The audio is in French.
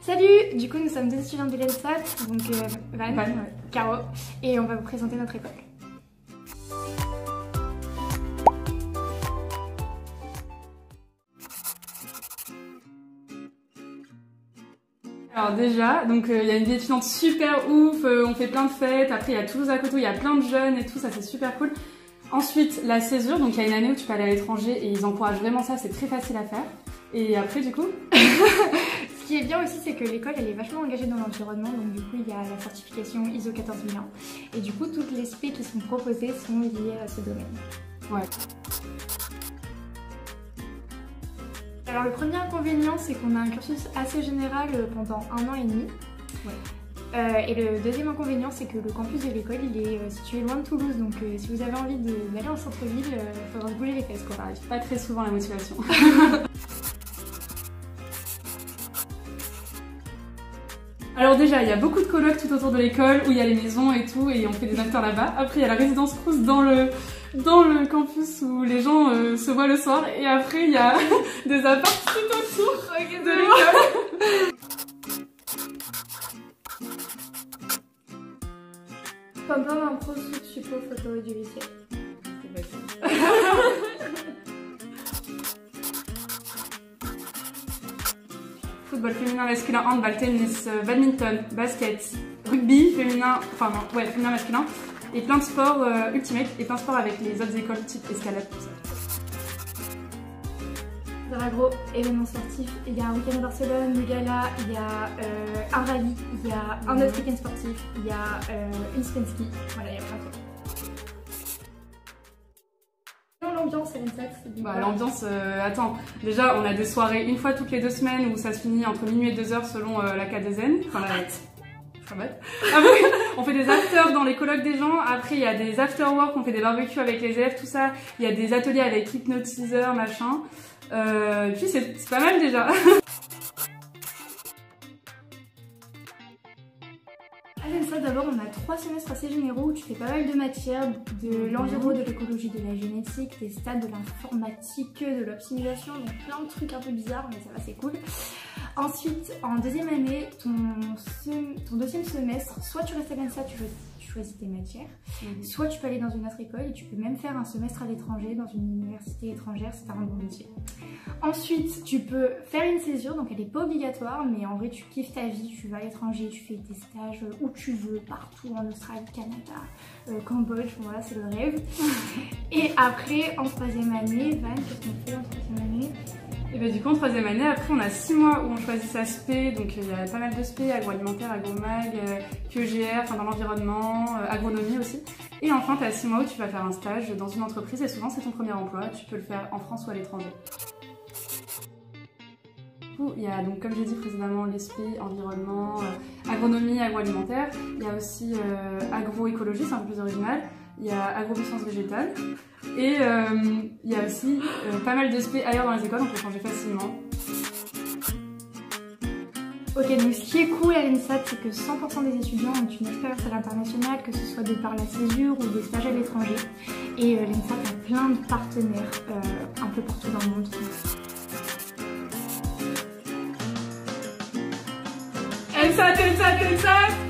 Salut! Du coup, nous sommes deux étudiants de l'ENSAT, donc Van, ouais. Caro, et on va vous présenter notre école. Alors déjà, donc il y a une vie étudiante super ouf, on fait plein de fêtes, après il y a Toulouse à côté, il y a plein de jeunes et tout, ça c'est super cool. Ensuite, la césure, donc il y a une année où tu peux aller à l'étranger et ils encouragent vraiment ça, c'est très facile à faire. Et après du coup Ce qui est bien aussi, c'est que l'école elle est vachement engagée dans l'environnement, donc du coup il y a la certification ISO 14001 et du coup toutes les spé qui sont proposées sont liées à ce domaine. Ouais. Alors le premier inconvénient, c'est qu'on a un cursus assez général pendant 1 an et demi. Ouais. Et le deuxième inconvénient, c'est que le campus de l'école il est situé loin de Toulouse, donc si vous avez envie d'aller en centre-ville, il faudra se bouger les fesses quoi. Ça arrive pas très souvent la motivation. Alors déjà, il y a beaucoup de colocs tout autour de l'école où il y a les maisons et tout et on fait des acteurs là-bas. Après, il y a la résidence Crous dans le campus où les gens se voient le soir et après il y a des apparts tout autour de l'école. Comme un pro sous support photo audiovisuel. Football féminin, masculin, handball, tennis, badminton, basket, rugby, féminin, enfin non, ouais, féminin, masculin, et plein de sports ultimate et plein de sports avec les autres écoles type escalade, tout ça. Agro, événements sportifs, il y a un week-end à Barcelone, le gala, il y a un rallye, il y a un autre week-end sportif, il y a une spin ski, voilà, il y a plein de trucs. L'ambiance à l'ENSAT, c'est Bah, l'ambiance, attends, déjà on a des soirées une fois toutes les 2 semaines où ça se finit entre minuit et 2h selon la KDZN. Enfin, après, on fait des afters dans les colocs des gens, après il y a des after-work, on fait des barbecues avec les élèves, tout ça, il y a des ateliers avec hypnotiseur, machin. Et puis c'est pas mal déjà. À l'ENSAT, d'abord, on a 3 semestres assez généraux où tu fais pas mal de matières, de l'environnement, de l'écologie, de la génétique, des stats, de l'informatique, de l'optimisation, donc plein de trucs un peu bizarres, mais ça va, c'est cool. Ensuite, en deuxième année, ton deuxième semestre, soit tu restes à l'ENSAT, tu choisis tes matières, soit tu peux aller dans une autre école et tu peux même faire un semestre à l'étranger, dans une université étrangère, c'est un bon métier. Ensuite, tu peux faire une césure, donc elle n'est pas obligatoire, mais en vrai tu kiffes ta vie, tu vas à l'étranger, tu fais tes stages où tu veux, partout, en Australie, Canada, Cambodge, voilà, c'est le rêve. Et après, en troisième année, Van, qu'est-ce qu'on fait en troisième année? Et bien du coup en troisième année, après on a 6 mois où on choisit sa spé, donc il y a pas mal de spé, agroalimentaire, agromag, QEGR, enfin dans l'environnement, agronomie aussi. Et enfin tu as 6 mois où tu vas faire un stage dans une entreprise et souvent c'est ton premier emploi, tu peux le faire en France ou à l'étranger. Du coup, il y a donc comme j'ai dit précédemment les spé, environnement, agronomie, agroalimentaire, il y a aussi agroécologie, c'est un peu plus original. Il y a agrobiosciences végétales et il y a aussi pas mal de spé ailleurs dans les écoles, on peut changer facilement. Ok, donc ce qui est cool à l'ENSAT, c'est que 100% des étudiants ont une expérience à l'international, que ce soit de par la césure ou des stages à l'étranger. Et l'ENSAT a plein de partenaires un peu partout dans le monde. ENSAT, ENSAT, ENSAT!